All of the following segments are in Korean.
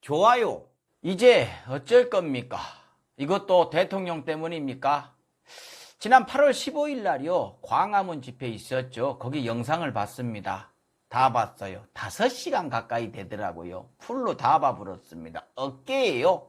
좋아요. 이제 어쩔 겁니까? 이것도 대통령 때문입니까? 지난 8월 15일 날이요. 광화문 집회 있었죠. 거기 영상을 봤습니다. 다 봤어요. 5시간 가까이 되더라고요. 풀로 다 봐버렸습니다. 어깨에요.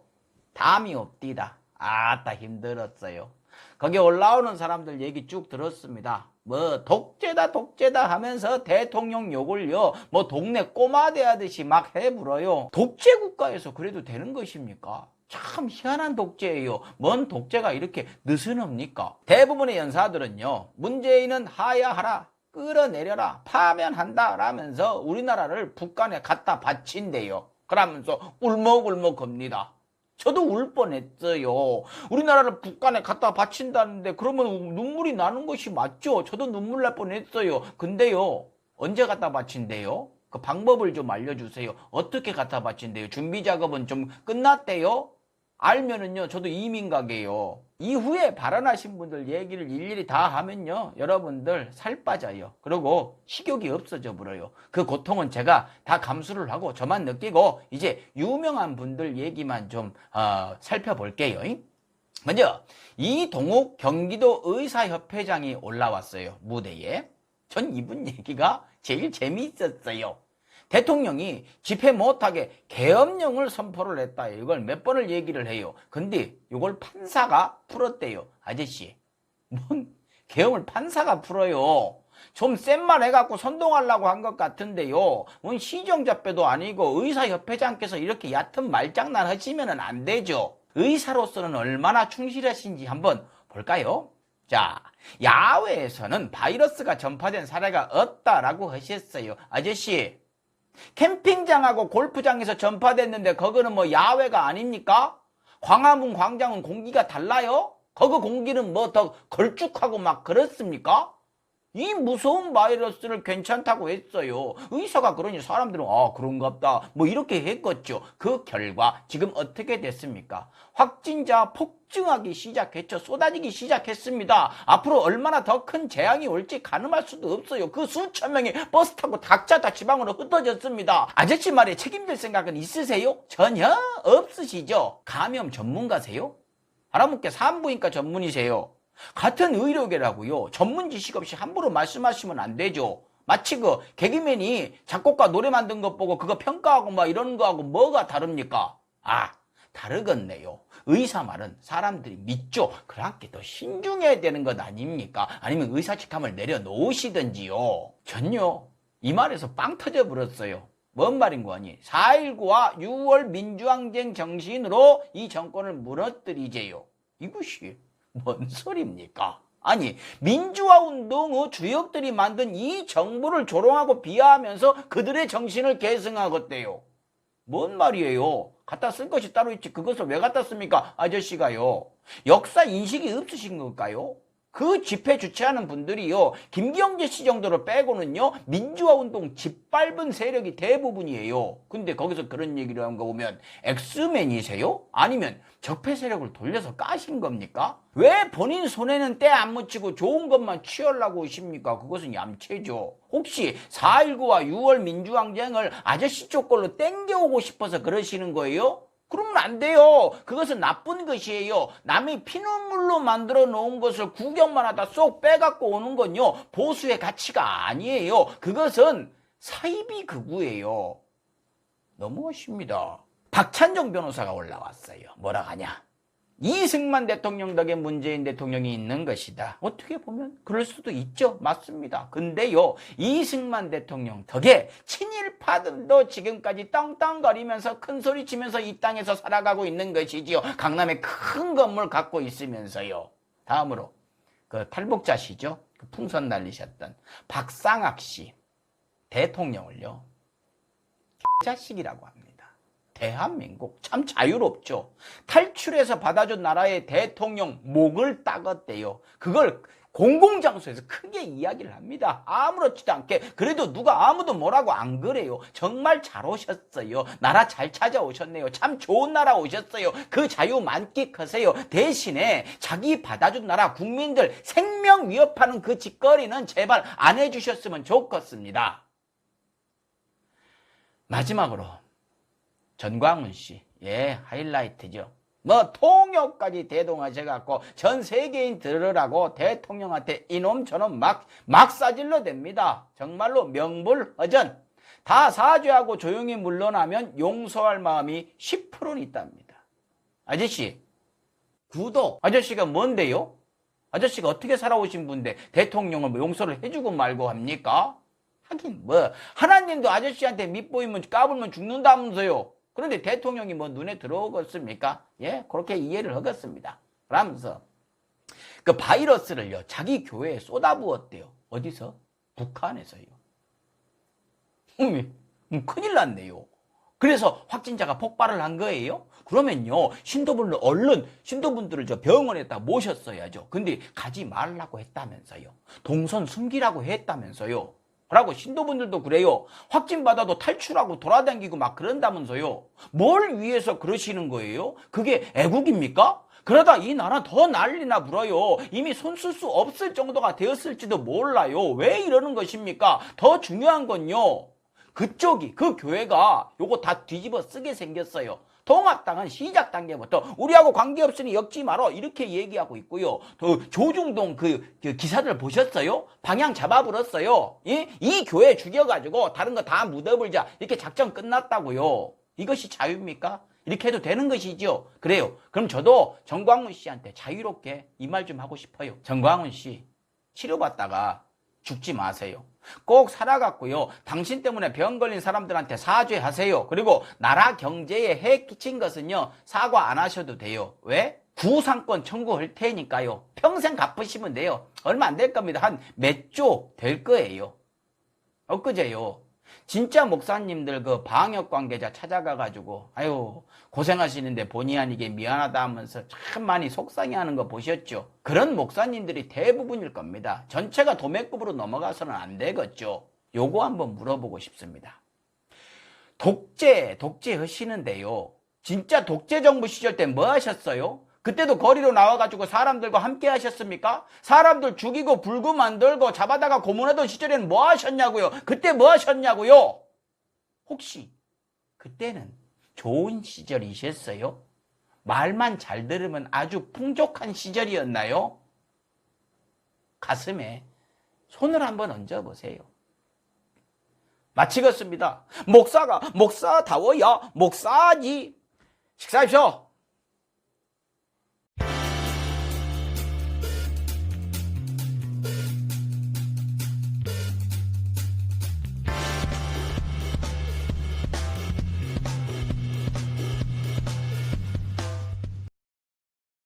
담이 없디다. 아따 힘들었어요. 거기 올라오는 사람들 얘기 쭉 들었습니다. 뭐 독재다 하면서 대통령 욕을요 뭐 동네 꼬마 대하듯이 막 해불어요. 독재 국가에서 그래도 되는 것입니까? 참 희한한 독재예요. 뭔 독재가 이렇게 느슨합니까? 대부분의 연사들은요 문재인은 하야하라, 끌어내려라, 파면한다 라면서 우리나라를 북한에 갖다 바친대요. 그러면서 울먹울먹 겁니다. 저도 울 뻔했어요. 우리나라를 북한에 갖다 바친다는데 그러면 눈물이 나는 것이 맞죠? 저도 눈물 날 뻔했어요. 근데요, 언제 갖다 바친대요? 그 방법을 좀 알려주세요. 어떻게 갖다 바친대요? 준비 작업은 좀 끝났대요? 알면은요, 저도 이민 가게요. 이후에 발언하신 분들 얘기를 일일이 다 하면요, 여러분들 살 빠져요. 그리고 식욕이 없어져 버려요. 그 고통은 제가 다 감수를 하고 저만 느끼고 이제 유명한 분들 얘기만 좀 살펴볼게요. 먼저 이동욱 경기도 의사협회장이 올라왔어요. 무대에. 전 이분 얘기가 제일 재미있었어요. 대통령이 집회 못하게 계엄령을 선포를 했다. 이걸 몇 번을 얘기를 해요. 근데 이걸 판사가 풀었대요. 아저씨, 뭔 계엄을 판사가 풀어요. 좀 센 말 해갖고 선동하려고 한 것 같은데요. 뭔 시정잡배도 아니고 의사협회장께서 이렇게 얕은 말장난 하시면 안 되죠. 의사로서는 얼마나 충실하신지 한번 볼까요? 자, 야외에서는 바이러스가 전파된 사례가 없다라고 하셨어요. 아저씨, 캠핑장하고 골프장에서 전파됐는데 그거는 뭐 야외가 아닙니까? 광화문 광장은 공기가 달라요? 거기 공기는 뭐 더 걸쭉하고 막 그렇습니까? 이 무서운 바이러스를 괜찮다고 했어요. 의사가 그러니 사람들은 그런갑다 뭐 이렇게 했겠죠. 그 결과 지금 어떻게 됐습니까? 확진자 폭증하기 시작했죠. 쏟아지기 시작했습니다. 앞으로 얼마나 더 큰 재앙이 올지 가늠할 수도 없어요. 그 수천 명이 버스 타고 각자 다 지방으로 흩어졌습니다. 아저씨 말에 책임질 생각은 있으세요? 전혀 없으시죠? 감염 전문가세요? 알아먹게 산부인과 전문이세요? 같은 의료계라고요. 전문 지식 없이 함부로 말씀하시면 안 되죠. 마치 그 개그맨이 작곡가 노래 만든 것 보고 그거 평가하고 막 이러는 거하고 뭐가 다릅니까? 다르겠네요. 의사 말은 사람들이 믿죠. 그렇게 더 신중해야 되는 것 아닙니까? 아니면 의사직함을 내려놓으시든지요. 전요, 이 말에서 빵 터져버렸어요. 뭔 말인 거니? 4.19와 6월 민주항쟁 정신으로 이 정권을 무너뜨리재요. 이것이 뭔 소리입니까? 아니, 민주화 운동의 주역들이 만든 이 정부를 조롱하고 비하하면서 그들의 정신을 계승하겠대요. 뭔 말이에요? 갖다 쓸 것이 따로 있지 그것을 왜 갖다 씁니까? 아저씨가요. 역사 인식이 없으신 걸까요? 그 집회 주최하는 분들이요, 김경재 씨 정도로 빼고는요 민주화 운동 짓밟은 세력이 대부분이에요. 근데 거기서 그런 얘기를 한 거 보면 엑스맨이세요? 아니면 적폐 세력을 돌려서 까신 겁니까? 왜 본인 손에는 때 안 묻히고 좋은 것만 취하려고 하십니까? 그것은 얌체죠. 혹시 4.19와 6월 민주항쟁을 아저씨 쪽 걸로 땡겨오고 싶어서 그러시는 거예요? 그러면 안 돼요. 그것은 나쁜 것이에요. 남이 피눈물로 만들어 놓은 것을 구경만 하다 쏙 빼갖고 오는 건요, 보수의 가치가 아니에요. 그것은 사이비 극우예요. 너무하십니다. 박찬정 변호사가 올라왔어요. 뭐라 하냐? 이승만 대통령 덕에 문재인 대통령이 있는 것이다. 어떻게 보면 그럴 수도 있죠. 맞습니다. 근데요, 이승만 대통령 덕에 친일파들도 지금까지 떵떵거리면서 큰소리 치면서 이 땅에서 살아가고 있는 것이지요. 강남에 큰 건물 갖고 있으면서요. 다음으로 그 탈북자시죠. 그 풍선 날리셨던 박상학 씨 대통령을요, 자식이라고 합니다. 대한민국 참 자유롭죠. 탈출해서 받아준 나라의 대통령 목을 따갔대요. 그걸 공공장소에서 크게 이야기를 합니다. 아무렇지도 않게. 그래도 누가 아무도 뭐라고 안 그래요. 정말 잘 오셨어요. 나라 잘 찾아오셨네요. 참 좋은 나라 오셨어요. 그 자유 만끽하세요. 대신에 자기 받아준 나라 국민들 생명 위협하는 그 짓거리는 제발 안 해주셨으면 좋겠습니다. 마지막으로 전광훈 씨, 예, 하이라이트죠. 뭐 통역까지 대동하셔갖고 전 세계인 들으라고 대통령한테 이놈 저놈 막 싸질러 댑니다. 정말로 명불허전. 다 사죄하고 조용히 물러나면 용서할 마음이 10%는 있답니다. 아저씨, 구독. 아저씨가 뭔데요? 아저씨가 어떻게 살아오신 분인데 대통령을 용서를 해주고 말고 합니까? 하긴 뭐 하나님도 아저씨한테 밑보이면 까불면 죽는다면서요. 그런데 대통령이 뭐 눈에 들어오겠습니까? 예, 그렇게 이해를 하겠습니다. 그러면서 그 바이러스를요 자기 교회에 쏟아부었대요. 어디서? 북한에서요. 큰일 났네요. 그래서 확진자가 폭발을 한 거예요. 그러면요 신도분들을 저 병원에다 모셨어야죠. 근데 가지 말라고 했다면서요. 동선 숨기라고 했다면서요. 그러고 신도분들도 그래요. 확진받아도 탈출하고 돌아다니고 막 그런다면서요. 뭘 위해서 그러시는 거예요? 그게 애국입니까? 그러다 이 나라 더 난리나 불어요. 이미 손 쓸 수 없을 정도가 되었을지도 몰라요. 왜 이러는 것입니까? 더 중요한 건요. 그쪽이 그 교회가 요거 다 뒤집어 쓰게 생겼어요. 통합당은 시작 단계부터 우리하고 관계없으니 엮지 말어 이렇게 얘기하고 있고요. 또 조중동 그 기사들 보셨어요? 방향 잡아버렸어요. 이 교회 죽여가지고 다른 거 다 묻어버리자 이렇게 작전 끝났다고요. 이것이 자유입니까? 이렇게 해도 되는 것이죠. 그래요. 그럼 저도 전광훈 씨한테 자유롭게 이 말 좀 하고 싶어요. 전광훈 씨 치료받다가 죽지 마세요. 꼭 살아갔고요. 당신 때문에 병 걸린 사람들한테 사죄하세요. 그리고 나라 경제에 해 끼친 것은요. 사과 안 하셔도 돼요. 왜? 구상권 청구할 테니까요. 평생 갚으시면 돼요. 얼마 안 될 겁니다. 한 몇 조 될 거예요. 엊그제요. 진짜 목사님들 그 방역 관계자 찾아가가지고 아유 고생하시는데 본의 아니게 미안하다 하면서 참 많이 속상해하는 거 보셨죠? 그런 목사님들이 대부분일 겁니다. 전체가 도매급으로 넘어가서는 안 되겠죠. 요거 한번 물어보고 싶습니다. 독재 하시는데요. 진짜 독재 정부 시절 때 뭐 하셨어요? 그때도 거리로 나와가지고 사람들과 함께 하셨습니까? 사람들 죽이고 불구 만들고 잡아다가 고문하던 시절에는 뭐 하셨냐고요? 그때 뭐 하셨냐고요? 혹시 그때는 좋은 시절이셨어요? 말만 잘 들으면 아주 풍족한 시절이었나요? 가슴에 손을 한번 얹어보세요. 마치겠습니다. 목사다워야 목사지. 식사하십시오.